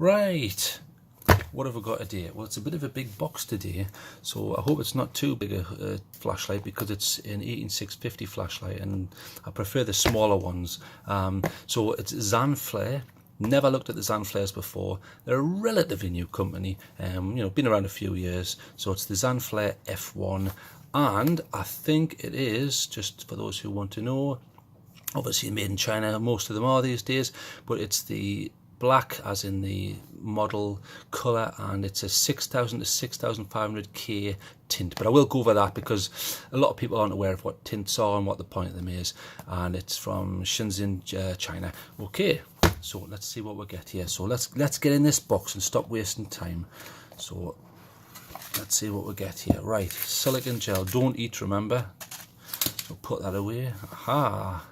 Right, what have we got today? Well, it's a bit of a big box today, so I hope it's not too big a flashlight, because it's an 18650 flashlight and I prefer the smaller ones. So it's Zanflare. Never looked at the Zanflares before. They're a relatively new company, been around a few years. So it's the Zanflare F1, and I think it is, just for those who want to know, obviously made in China, most of them are these days, but it's the black as in the model colour, and it's a 6000 to 6500K tint. But I will go over that because a lot of people aren't aware of what tints are and what the point of them is, and it's from Shenzhen, China. Okay, so let's see what we get here. So let's get in this box and stop wasting time. So let's see what we get here. Right, silicone gel, don't eat, remember, so put that away. Aha,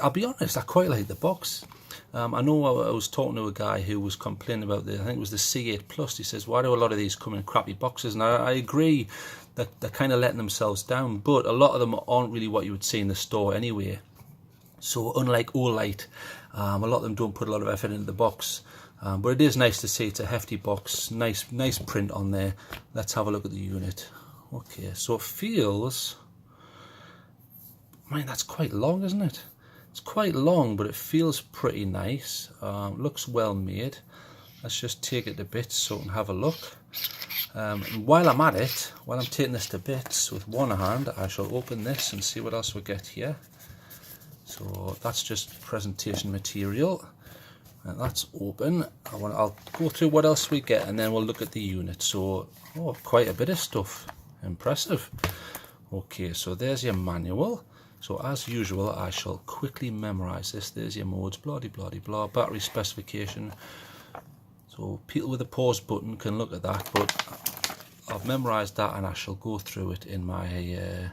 I'll be honest, I quite like the box. I know I was talking to a guy who was complaining about I think it was the C8 Plus. He says, why do a lot of these come in crappy boxes? And I agree that they're kind of letting themselves down, but a lot of them aren't really what you would see in the store anyway. So unlike Olight, a lot of them don't put a lot of effort into the box. But it is nice to see it's a hefty box, nice print on there. Let's have a look at the unit. Okay, so it feels, man, that's quite long, isn't it? It's quite long, but it feels pretty nice. Looks well made. Let's just take it to bits so we can have a look. And while I'm at it, while I'm taking this to bits with one hand, I shall open this and see what else we get here. So that's just presentation material, and that's open. I'll go through what else we get, and then we'll look at the unit. So, oh, quite a bit of stuff. Impressive. Okay, so there's your manual. So as usual, I shall quickly memorize this. There's your modes, blah de blah de blah, battery specification. So people with a pause button can look at that, but I've memorized that and I shall go through it in my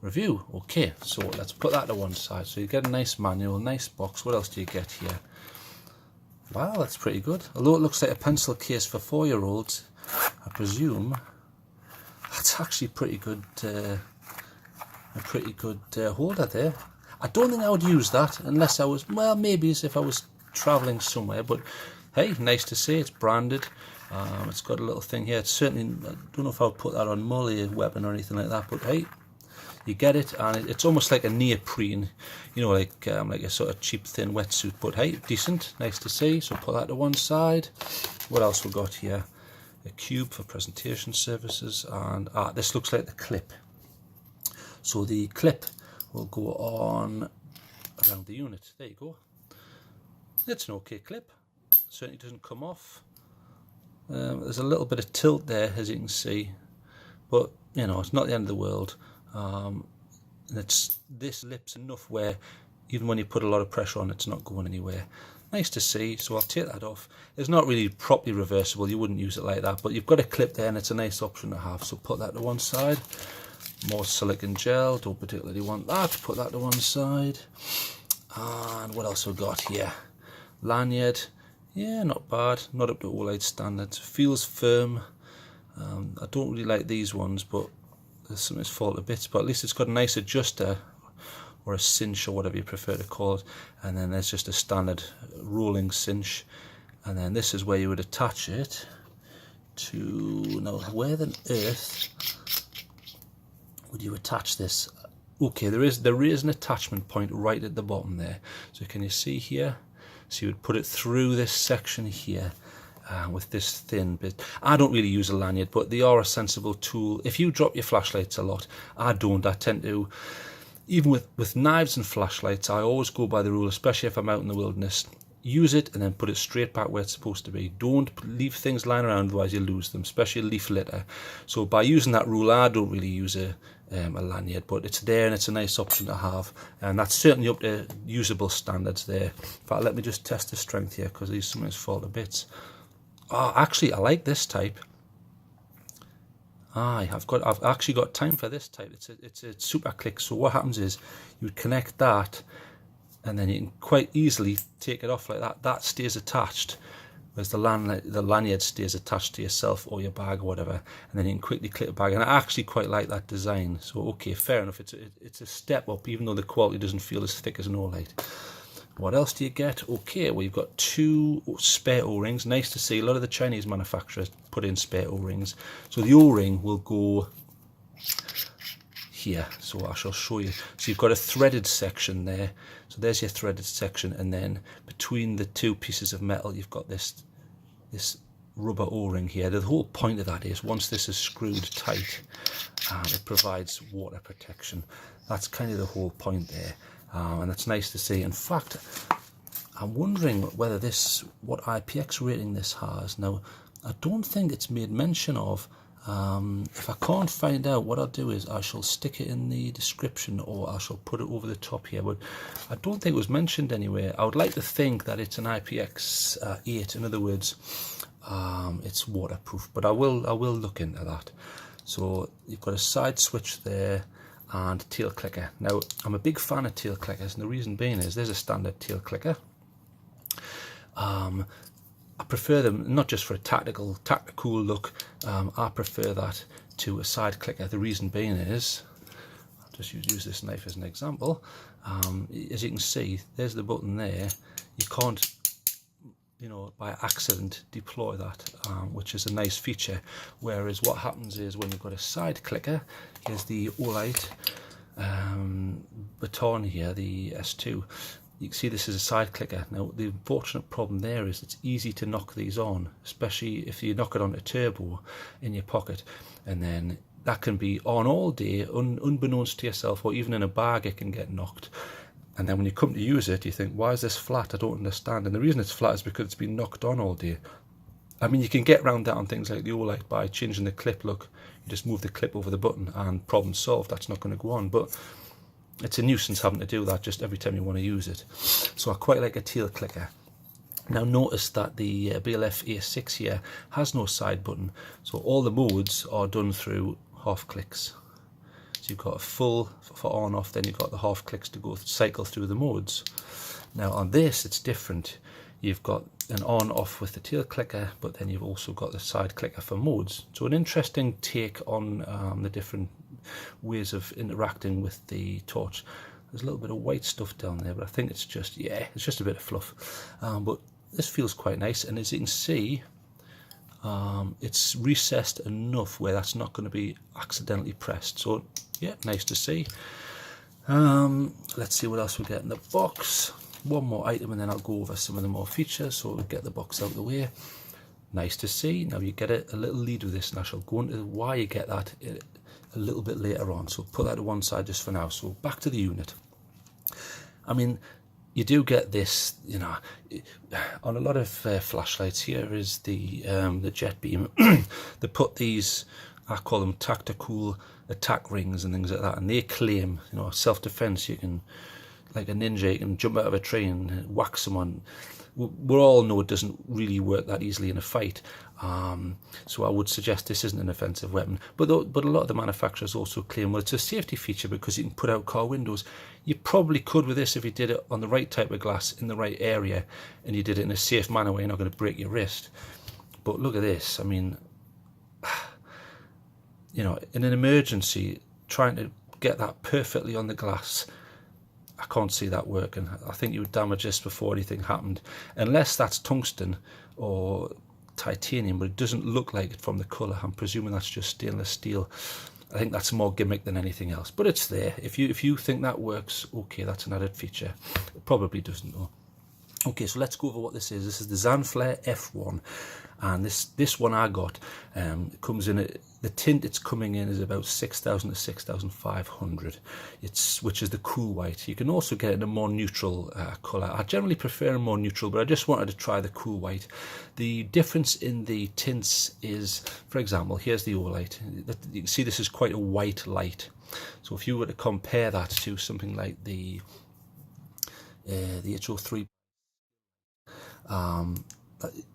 review. Okay, so let's put that to one side. So you get a nice manual, nice box. What else do you get here? Wow, that's pretty good. Although it looks like a pencil case for 4-year-olds, I presume that's actually pretty good. A pretty good holder there. I don't think I would use that unless I was, well, maybe as if I was travelling somewhere, but hey, nice to see. It's branded. It's got a little thing here. It's certainly, I don't know if I would put that on Molly weapon or anything like that, but hey, you get it, and it's almost like a neoprene, like a sort of cheap thin wetsuit, but hey, decent, nice to see. So put that to one side. What else we got here? A cube for presentation services, and this looks like the clip. So the clip will go on around the unit. There you go. It's an okay clip. Certainly doesn't come off. There's a little bit of tilt there, as you can see, but it's not the end of the world. This lip's enough where even when you put a lot of pressure on, it's not going anywhere. Nice to see. So I'll take that off. It's not really properly reversible. You wouldn't use it like that, but you've got a clip there, and it's a nice option to have. So put that to one side. More silicone gel, don't particularly want that, put that to one side. And what else we got here? Lanyard, yeah, not bad, not up to Olight standards. Feels firm. I don't really like these ones, but there's something's fall to bits, but at least it's got a nice adjuster, or a cinch, or whatever you prefer to call it. And then there's just a standard rolling cinch, and then this is where you would attach it to, now where on earth would you attach this? Okay, there is an attachment point right at the bottom there. So can you see here? So you would put it through this section here with this thin bit. I don't really use a lanyard, but they are a sensible tool. If you drop your flashlights a lot, I don't. I tend to, even with knives and flashlights, I always go by the rule, especially if I'm out in the wilderness. Use it and then put it straight back where it's supposed to be. Don't leave things lying around, otherwise you lose them, especially leaf litter. So by using that rule, I don't really use a lanyard, but it's there and it's a nice option to have, and that's certainly up to usable standards there. In fact, let me just test the strength here, because these sometimes fall to bits. Actually, I like this type. I've actually got time for this type. It's a super click. So what happens is you would connect that, and then you can quite easily take it off like that. That stays attached, whereas the lanyard stays attached to yourself or your bag or whatever, and then you can quickly clip it back. And I actually quite like that design. So okay, fair enough. It's a step up, even though the quality doesn't feel as thick as an Olight. What else do you get? Okay, well, you've got 2 spare O-rings. Nice to see. A lot of the Chinese manufacturers put in spare O-rings. So the O-ring will go here. So I shall show you. So you've got a threaded section there. So there's your threaded section, and then between the 2 pieces of metal, you've got this rubber O-ring here. The whole point of that is once this is screwed tight, it provides water protection. That's kind of the whole point there. And that's nice to see. In fact, I'm wondering whether what IPX rating this has. Now, I don't think it's made mention of. If I can't find out, what I'll do is I shall stick it in the description, or I shall put it over the top here. But I don't think it was mentioned anywhere. I would like to think that it's an IPX 8. In other words, it's waterproof. But I will look into that. So you've got a side switch there, and tail clicker. Now, I'm a big fan of tail clickers, and the reason being is there's a standard tail clicker. I prefer them not just for a tactical look. I prefer that to a side clicker. The reason being is, I'll just use this knife as an example. As you can see, there's the button there. You can't, by accident deploy that, which is a nice feature. Whereas what happens is when you've got a side clicker, here's the Olight baton here, the S2. You can see this is a side clicker. Now, the unfortunate problem there is it's easy to knock these on, especially if you knock it on a turbo in your pocket, and then that can be on all day, unbeknownst to yourself, or even in a bag it can get knocked. And then when you come to use it, you think, why is this flat? I don't understand. And the reason it's flat is because it's been knocked on all day. I mean, you can get around that on things like the Olight by changing the clip. Look, you just move the clip over the button and problem solved. That's not going to go on. But it's a nuisance having to do that just every time you want to use it. So I quite like a tail clicker. Now notice that the BLF A6 here has no side button. So all the modes are done through half clicks. So you've got a full for on off, then you've got the half clicks to go cycle through the modes. Now on this it's different. You've got an on off with the tail clicker, but then you've also got the side clicker for modes. So an interesting take on the different ways of interacting with the torch. There's a little bit of white stuff down there, but I think it's just, it's just a bit of fluff. But this feels quite nice, and as you can see, it's recessed enough where that's not going to be accidentally pressed. So yeah, nice to see. Let's see what else we get in the box. One more item and then I'll go over some of the more features, so we'll get the box out of the way. Nice to see. Now you get a little lead with this, and I shall go into why you get that a little bit later on, so put that to one side just for now. So back to the unit. I mean, you do get this, on a lot of flashlights. Here is the jet beam. They put these, I call them tactical attack rings and things like that, and they claim, self-defense. You can, like a ninja, you can jump out of a tree and whack someone. We all know it doesn't really work that easily in a fight. So I would suggest this isn't an offensive weapon. But a lot of the manufacturers also claim, well, it's a safety feature because you can put out car windows. You probably could with this if you did it on the right type of glass in the right area and you did it in a safe manner where you're not going to break your wrist. But look at this. I mean, in an emergency, trying to get that perfectly on the glass, I can't see that working. I think you would damage this before anything happened, unless that's tungsten or titanium, but it doesn't look like it from the colour. I'm presuming that's just stainless steel. I think that's more gimmick than anything else, but it's there. If you think that works, okay, that's an added feature. It probably doesn't though. Okay, so let's go over what this is. This is the Zanflare F1, and this one I got it comes in the tint it's coming in is about 6,000 to 6,500. Which is the cool white. You can also get it in a more neutral colour. I generally prefer a more neutral, but I just wanted to try the cool white. The difference in the tints is, for example, here's the Olight. You can see this is quite a white light. So if you were to compare that to something like the HO3.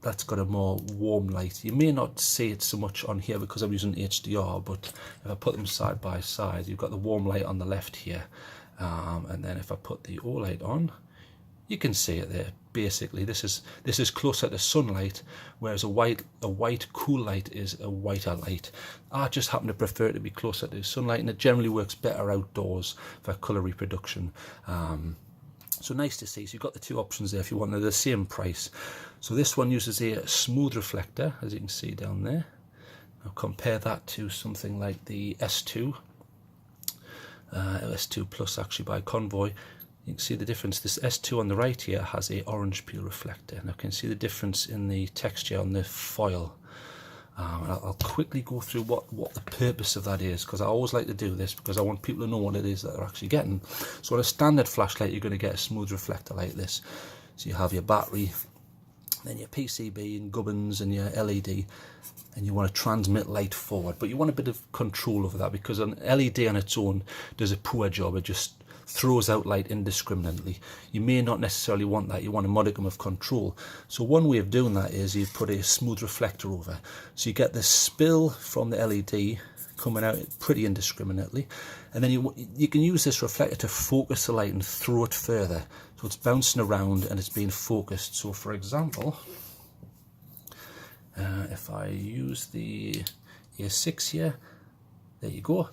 That's got a more warm light. You may not see it so much on here because I'm using HDR, but if I put them side by side, you've got the warm light on the left here, and then if I put the Olight on, you can see it there. Basically, this is closer to sunlight, whereas a white cool light is a whiter light. I just happen to prefer it to be closer to sunlight, and it generally works better outdoors for colour reproduction. So nice to see. So you've got the two options there if you want. They're the same price. So this one uses a smooth reflector, as you can see down there. Now compare that to something like the S2, S2 Plus actually by Convoy. You can see the difference. This S2 on the right here has a orange peel reflector. Now you can see the difference in the texture on the foil. I'll quickly go through what the purpose of that is, because I always like to do this because I want people to know what it is that they're actually getting. So on a standard flashlight, you're going to get a smooth reflector like this. So you have your battery, then your PCB and gubbins and your LED, and you want to transmit light forward, but you want a bit of control over that, because an LED on its own does a poor job. It just throws out light indiscriminately. You may not necessarily want that. You want a modicum of control. So one way of doing that is you put a smooth reflector over. So you get the spill from the LED coming out pretty indiscriminately, and then you can use this reflector to focus the light and throw it further. So it's bouncing around and it's being focused. So for example, if I use the A6 here, there you go.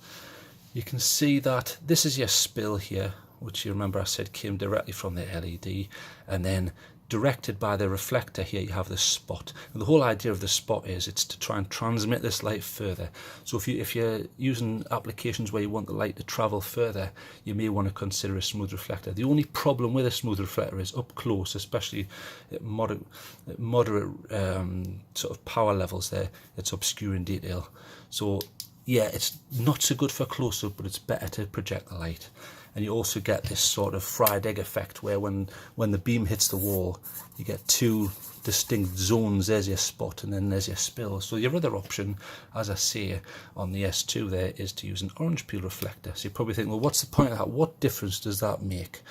You can see that this is your spill here, which you remember I said came directly from the LED, and then directed by the reflector here you have the spot. And the whole idea of the spot is it's to try and transmit this light further. So if you're using applications where you want the light to travel further, you may want to consider a smooth reflector. The only problem with a smooth reflector is up close, especially at moderate sort of power levels there, it's obscuring detail. So yeah, it's not so good for close-up, but it's better to project the light. And you also get this sort of fried egg effect where when the beam hits the wall, you get two distinct zones. There's your spot and then there's your spill. So your other option, as I say on the S2 there, is to use an orange peel reflector. So you probably think, well, what's the point of that? What difference does that make?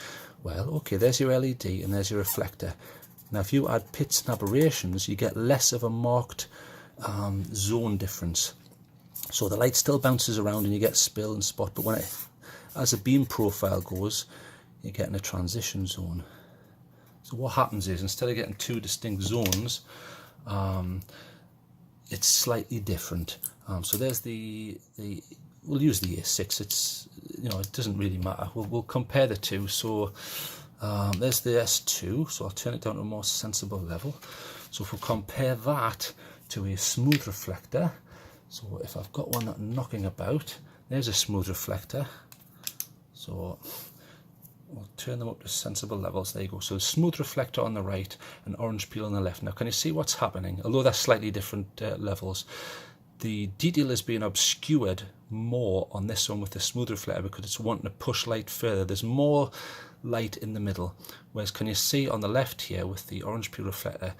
Well, okay, there's your LED and there's your reflector. Now, if you add pits and aberrations, you get less of a marked zone difference. So the light still bounces around and you get spill and spot, but as the beam profile goes, you're getting a transition zone. So what happens is, instead of getting two distinct zones, it's slightly different. So there's we'll use the A6. It's, it doesn't really matter. We'll compare the two. So there's the S2. So I'll turn it down to a more sensible level. So if we compare that to a smooth reflector. So if I've got one that's knocking about, there's a smooth reflector. So we'll turn them up to sensible levels. There you go. So the smooth reflector on the right and orange peel on the left. Now can you see what's happening? Although they're slightly different levels, the detail is being obscured more on this one with the smooth reflector because it's wanting to push light further. There's more light in the middle. Whereas can you see on the left here with the orange peel reflector,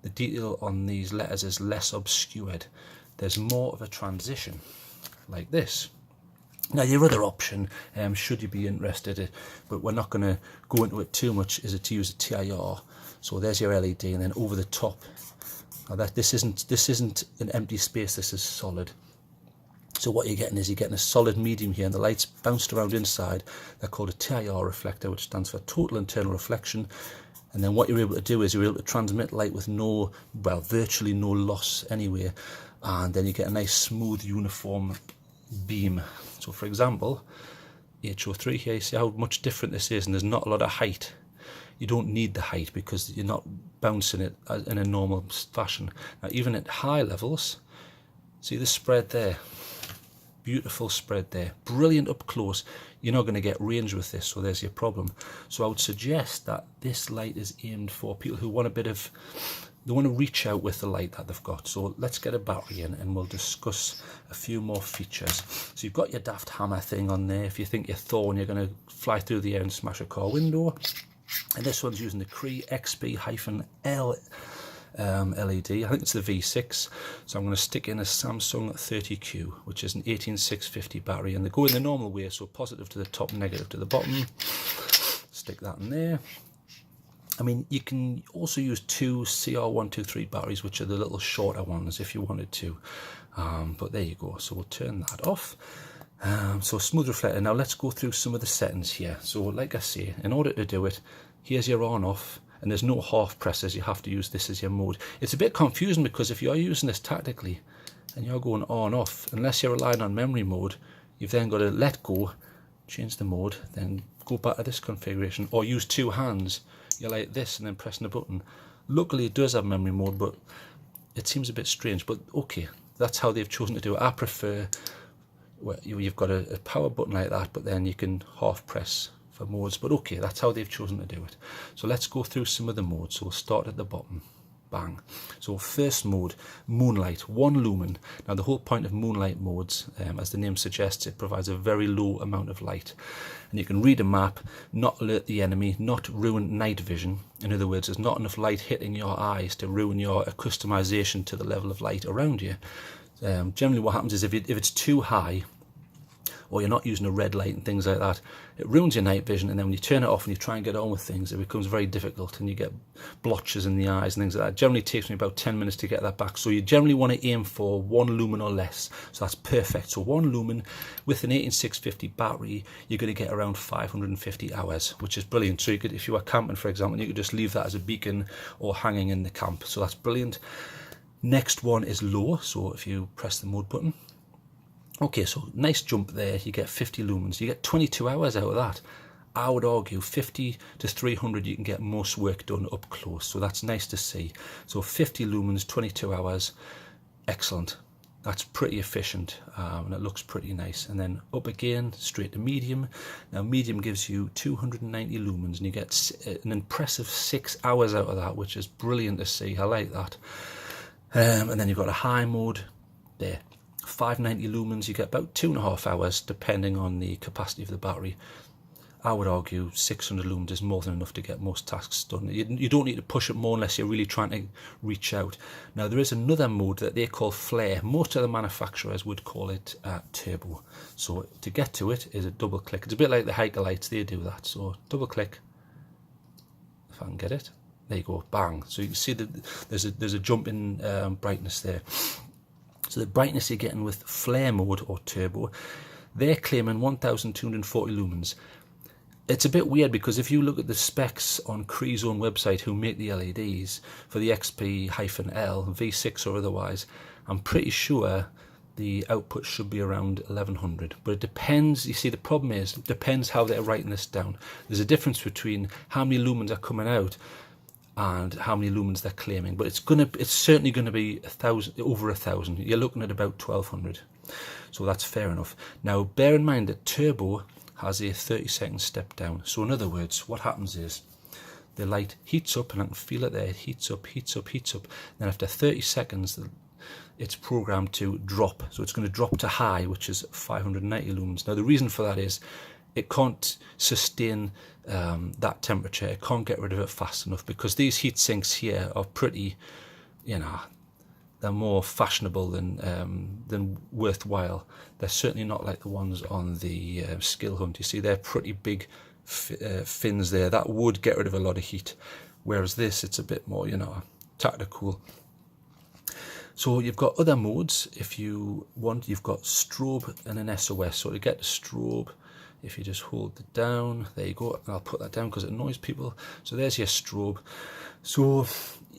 the detail on these letters is less obscured. There's more of a transition like this. Now your other option, should you be interested, but we're not going to go into it too much, is to use a TIR. So there's your LED, and then over the top. Now this isn't an empty space. This is solid. So what you're getting is a solid medium here, and the light's bounced around inside. They're called a TIR reflector, which stands for total internal reflection. And then what you're able to do is you're able to transmit light with virtually no loss anyway. And then you get a nice smooth uniform beam. So for example, HO3 here, you see how much different this is, and there's not a lot of height. You don't need the height because you're not bouncing it in a normal fashion. Now even at high levels, see the spread there, beautiful spread there, brilliant up close. You're not going to get range with this, so there's your problem. So I would suggest that this light is aimed for people who want they want to reach out with the light that they've got. So let's get a battery in and we'll discuss a few more features. So you've got your daft hammer thing on there. If you think you're Thor and you're going to fly through the air and smash a car window. And this one's using the Cree XP-L LED. I think it's the V6. So I'm going to stick in a Samsung 30Q, which is an 18650 battery. And they go in the normal way, so positive to the top, negative to the bottom. Stick that in there. I mean, you can also use two CR123 batteries, which are the little shorter ones if you wanted to. But there you go. So we'll turn that off. So smooth reflector. Now let's go through some of the settings here. So like I say, in order to do it, here's your on off, and there's no half presses. You have to use this as your mode. It's a bit confusing because if you're using this tactically and you're going on off, unless you're relying on memory mode, you've then got to let go, change the mode, then go back to this configuration, or use two hands. You're like this and then pressing the button. Luckily it does have memory mode, but it seems a bit strange, but okay, that's how they've chosen to do it. I prefer where you've got a power button like that, but then you can half press for modes, but okay, that's how they've chosen to do it. So let's go through some of the modes. So we'll start at the bottom. Bang. So first mode, Moonlight, 1 lumen. Now the whole point of Moonlight modes, as the name suggests, it provides a very low amount of light. And you can read a map, not alert the enemy, not ruin night vision. In other words, there's not enough light hitting your eyes to ruin your customization to the level of light around you. Generally what happens is if it's too high, or you're not using a red light and things like that, it ruins your night vision, and then when you turn it off and you try and get on with things, it becomes very difficult and you get blotches in the eyes and things like that. It generally takes me about 10 minutes to get that back, so you generally want to aim for 1 lumen or less, so that's perfect. So 1 lumen with an 18650 battery, you're going to get around 550 hours, which is brilliant. So you could, if you were camping for example, you could just leave that as a beacon or hanging in the camp, so that's brilliant. Next one is low, so if you press the mode button, okay, so nice jump there, you get 50 lumens, you get 22 hours out of that. I would argue 50 to 300 you can get most work done up close, so that's nice to see. So 50 lumens, 22 hours, excellent. That's pretty efficient, and it looks pretty nice. And then up again, straight to medium. Now medium gives you 290 lumens, and you get an impressive 6 hours out of that, which is brilliant to see. I like that. And then you've got a high mode there. 590 lumens, you get about 2.5 hours depending on the capacity of the battery. I would argue 600 lumens is more than enough to get most tasks done. You don't need to push it more unless you're really trying to reach out. Now there is another mode that they call Flare. Most of the manufacturers would call it Turbo. So to get to it is a double click. It's a bit like the hiker lights, they do that. So double click, if I can get it. There you go, bang. So you can see that there's a jump in brightness there. So the brightness you're getting with Flare mode or Turbo, they're claiming 1240 lumens. It's a bit weird because if you look at the specs on Cree's own website who make the LEDs for the XP-L, V6 or otherwise, I'm pretty sure the output should be around 1100. But it depends, you see the problem is, it depends how they're writing this down. There's a difference between how many lumens are coming out and how many lumens they're claiming, but it's certainly going to be over 1,000. You're looking at about 1200, so that's fair enough. Now bear in mind that Turbo has a 30-second step down. So in other words, what happens is the light heats up, and I can feel it there. It heats up, heats up, heats up. Then after 30 seconds, it's programmed to drop. So it's going to drop to high, which is 590 lumens. Now the reason for that is it can't sustain that temperature. It can't get rid of it fast enough because these heat sinks here are pretty, you know, they're more fashionable than worthwhile. They're certainly not like the ones on the Skill Hunt. You see, they're pretty big fins there. That would get rid of a lot of heat, whereas this, it's a bit more, you know, tactical. So you've got other modes. If you want, you've got strobe and an SOS. So to get the strobe, if you just hold it down, there you go. And I'll put that down because it annoys people. So there's your strobe. So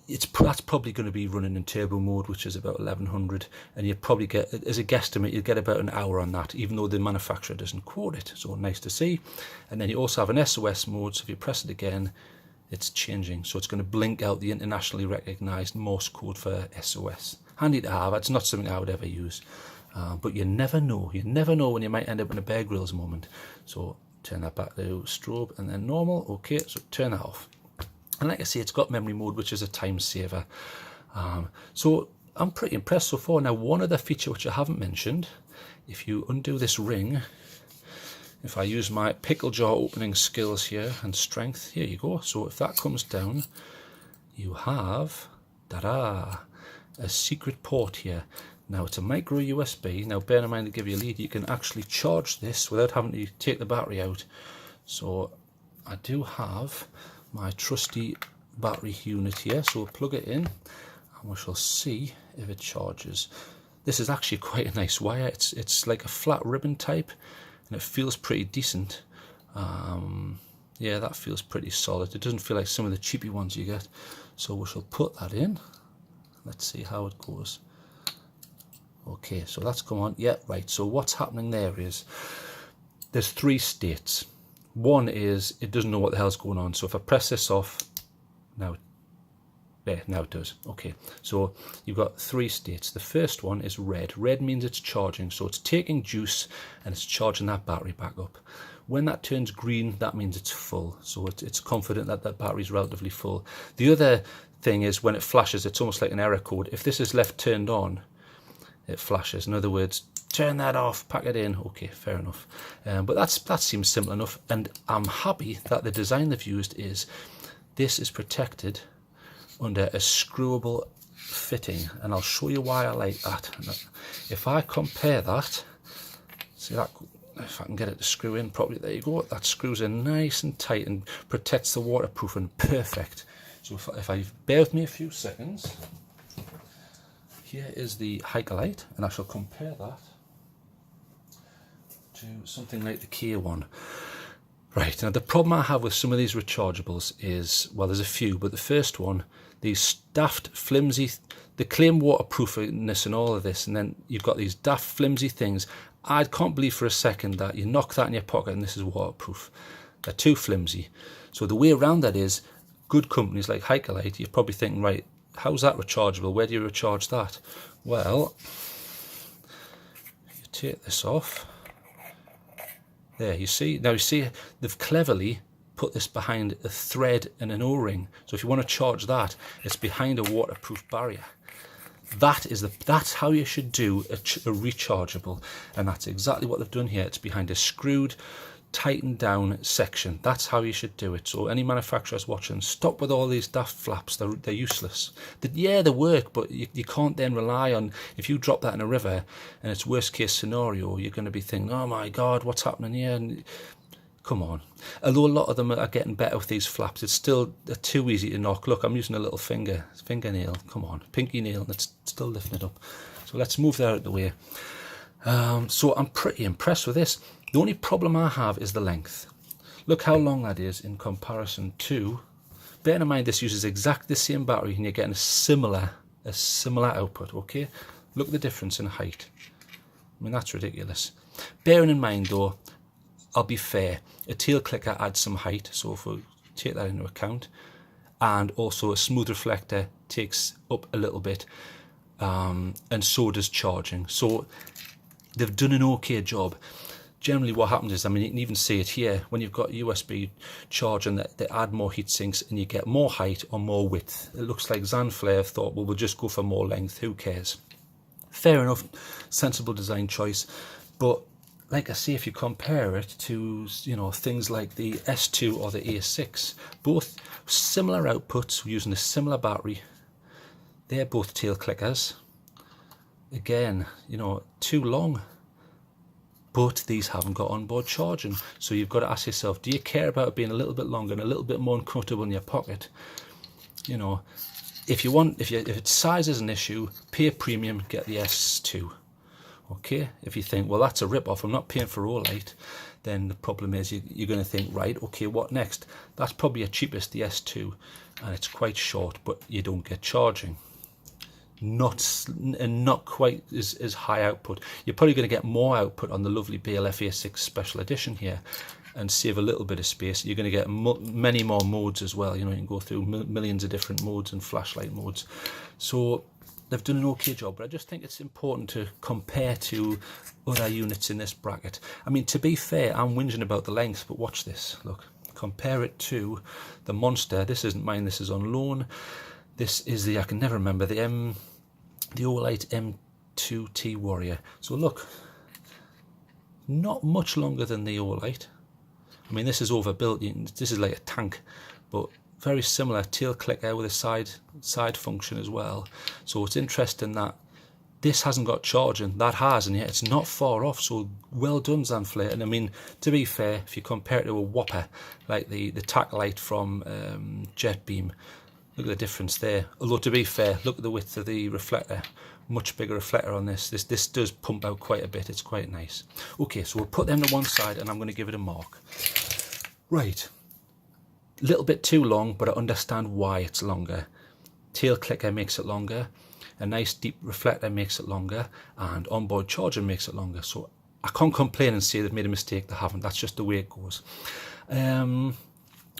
that's probably going to be running in turbo mode, which is about 1100, and you probably get, as a guesstimate, you'll get about an hour on that, even though the manufacturer doesn't quote it. So nice to see. And then you also have an SOS mode. So if you press it again, it's changing. So it's going to blink out the internationally recognized Morse code for SOS. Handy to have. It's not something I would ever use. But you never know. You never know when you might end up in a Bear Grylls moment. So turn that back to strobe and then normal. Okay, so turn that off. And like I say, it's got memory mode, which is a time saver. So I'm pretty impressed so far. Now, one other feature which I haven't mentioned, if you undo this ring, if I use my pickle jar opening skills here and strength, here you go. So if that comes down, you have, ta-da, a secret port here. Now it's a micro USB. Now bear in mind, to give you a lead, you can actually charge this without having to take the battery out. So I do have my trusty battery unit here, so we'll plug it in and we shall see if it charges. This is actually quite a nice wire. It's like a flat ribbon type and it feels pretty decent. Yeah, that feels pretty solid. It doesn't feel like some of the cheapy ones you get. So we shall put that in. Let's see how it goes. Okay, so that's come on. Yeah, right. So what's happening there is there's 3 states. One is it doesn't know what the hell's going on. So if I press this off, now it does. Okay, so you've got 3 states. The first one is red. Red means it's charging, so it's taking juice and it's charging that battery back up. When that turns green, that means it's full, so it's confident that that battery's relatively full. The other thing is when it flashes, it's almost like an error code. If this is left turned on, it flashes. In other words, turn that off, pack it in. Okay, fair enough. But that seems simple enough, and I'm happy that the design they've used is this is protected under a screwable fitting, and I'll show you why I like that. If I compare that, see that, if I can get it to screw in properly, there you go, that screws in nice and tight and protects the waterproofing perfect. So if I bear with me a few seconds, here is the Hikerlite, and I shall compare that to something like the Kia one. Right, now the problem I have with some of these rechargeables is, well, there's a few, but the first one, these daft flimsy, they claim waterproofiness and all of this, and then you've got these daft flimsy things. I can't believe for a second that you knock that in your pocket and this is waterproof. They're too flimsy. So the way around that is, good companies like Hikerlite, you're probably thinking, right, how's that rechargeable? Where do you recharge that? Well, you take this off. There, you see, now you see they've cleverly put this behind a thread and an O-ring. So if you want to charge that, it's behind a waterproof barrier. That's how you should do a rechargeable, and that's exactly what they've done here. It's behind a screwed, tightened down section. That's how you should do it. So any manufacturers watching, stop with all these daft flaps. They're useless. They work, but you can't then rely on, if you drop that in a river and it's worst case scenario, you're going to be thinking, oh my god, what's happening here? And come on. Although a lot of them are getting better with these flaps, it's still too easy to knock. Look, I'm using a little fingernail, come on, pinky nail, and it's still lifting it up. So let's move that out of the way. So I'm pretty impressed with this. The only problem I have is the length. Look how long that is in comparison to, bear in mind this uses exactly the same battery and you're getting a similar output, okay? Look at the difference in height. I mean, that's ridiculous. Bearing in mind though, I'll be fair, a tail clicker adds some height, so if we take that into account, and also a smooth reflector takes up a little bit, and so does charging. So they've done an okay job. Generally what happens is, I mean, you can even see it here, when you've got USB charging, they add more heat sinks and you get more height or more width. It looks like Zanflare have thought, well, we'll just go for more length, who cares? Fair enough, sensible design choice, but like I say, if you compare it to, you know, things like the S2 or the A6, both similar outputs using a similar battery, they're both tail clickers. Again, you know, too long. But these haven't got onboard charging. So you've got to ask yourself, do you care about it being a little bit longer and a little bit more uncomfortable in your pocket? You know, if its size is an issue, pay a premium, get the S2. Okay, if you think, well, that's a rip-off, I'm not paying for Olight, then the problem is you're going to think, right, okay, what next? That's probably your cheapest, the S2, and it's quite short, but you don't get charging. Not quite as high output. You're probably going to get more output on the lovely BLF A6 Special Edition here and save a little bit of space. You're going to get many more modes as well. You know, you can go through millions of different modes and flashlight modes. So they've done an okay job, but I just think it's important to compare to other units in this bracket. I mean, to be fair, I'm whinging about the length, but watch this. Look, compare it to the Monster. This isn't mine, this is on loan. This is the, I can never remember, the Olight M2T Warrior. So look, not much longer than the Olight. I mean, this is overbuilt. This is like a tank, but very similar tail clicker with a side function as well. So it's interesting that this hasn't got charging, that has, and yet it's not far off. So well done, Zanflare. And I mean, to be fair, if you compare it to a Whopper like the TacLite from JetBeam, look at the difference there. Although to be fair, look at the width of the reflector. Much bigger reflector on this. This does pump out quite a bit. It's quite nice. Okay, so we'll put them to one side and I'm going to give it a mark. Right. A little bit too long, but I understand why it's longer. Tail clicker makes it longer. A nice deep reflector makes it longer. And onboard charger makes it longer. So I can't complain and say they've made a mistake. They haven't. That's just the way it goes.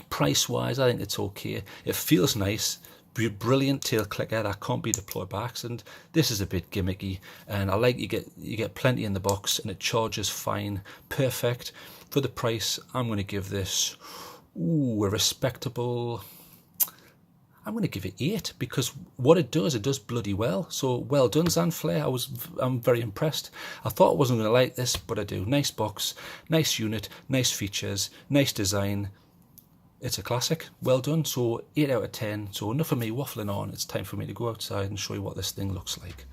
Price wise, I think it's okay. It feels nice. Brilliant tail clicker that can't be deployed by accident. This is a bit gimmicky, and I like you get plenty in the box, and it charges fine. Perfect for the price. I'm going to give this a respectable. I'm going to give it 8, because what it does bloody well. So well done, Zanflare. I'm very impressed. I thought I wasn't going to like this, but I do. Nice box, nice unit, nice features, nice design. It's a classic. Well done. So 8 out of 10. So enough of me waffling on. It's time for me to go outside and show you what this thing looks like.